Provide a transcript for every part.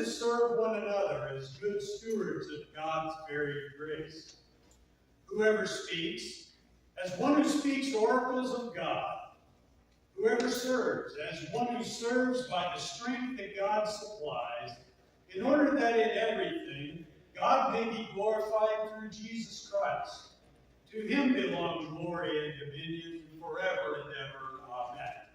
to serve one another as good stewards of God's varied grace. Whoever speaks, as one who speaks oracles of God. Whoever serves, as one who serves by the strength that God supplies, in order that in everything God may be glorified through Jesus Christ. To him belong glory and dominion forever and ever. Amen.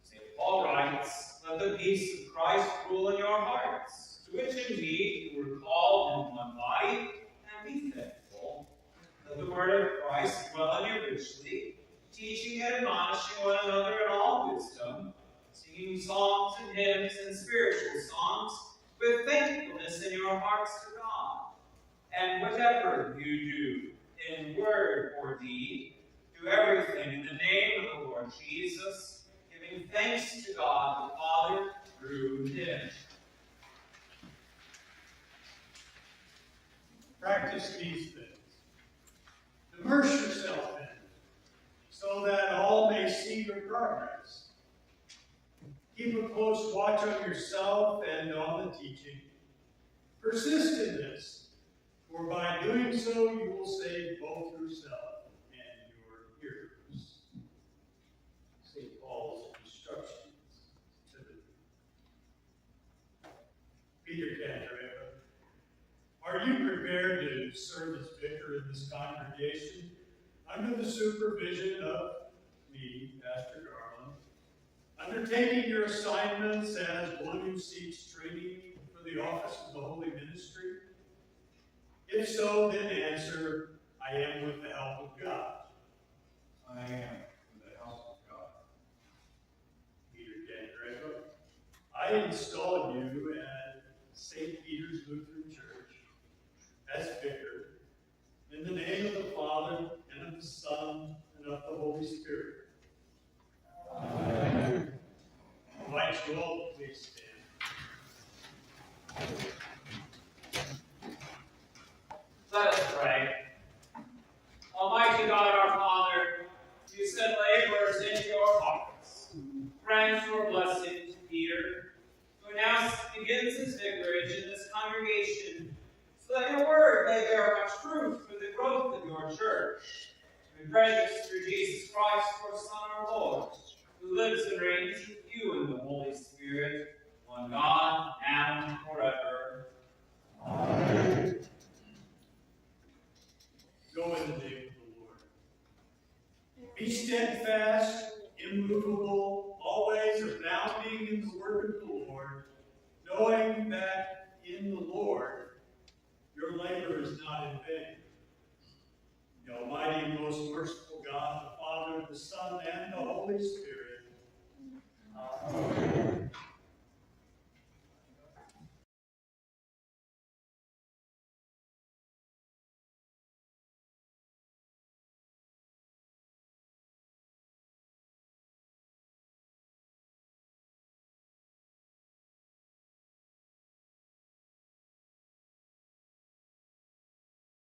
St. Paul writes, "Let the peace of Christ rule in your hearts, to which indeed you were called in one body, and be thankful. Let the word of Christ dwell in you richly, teaching and admonishing one another in all wisdom, singing psalms and hymns and spiritual songs, with thankfulness in your hearts to God. And whatever you do, in word or deed, do everything in the name of the Lord Jesus, giving thanks to God the Father through him." Practice these things. Immerse yourself in it, so that all may see your progress. Keep a close watch on yourself and on the teaching. Persist in this, for by doing so you will save both yourself and your hearers. St. Paul's instructions to Peter Candreva. Are you prepared to serve as vicar in this congregation under the supervision of me, Pastor Garland, undertaking your assignments as one who seeks training for the office of the Holy Ministry? If so, then answer, I am with the help of God. I am with the help of God. Peter Candreva, I install you at St. Peter's Lutheran Church as vicar in the name of the Father, and of the Son, and of the Holy Spirit. Amen. I invite you all to please stand. Let us pray. Almighty God, our Father, you send laborers into your hearts. Grant your blessing to Peter, who now begins his vicarage in this congregation, so that your word may bear much fruit for the growth of your church. We pray this through Jesus Christ, your Son, our Lord, who lives and reigns with you in the Holy Spirit, one God, now and forever. Amen. Go in the name of the Lord. Be steadfast, immovable, always abounding in the work of the Lord, knowing that in the Lord your labor is not in vain. The Almighty and most merciful God, the Father, the Son, and the Holy Spirit,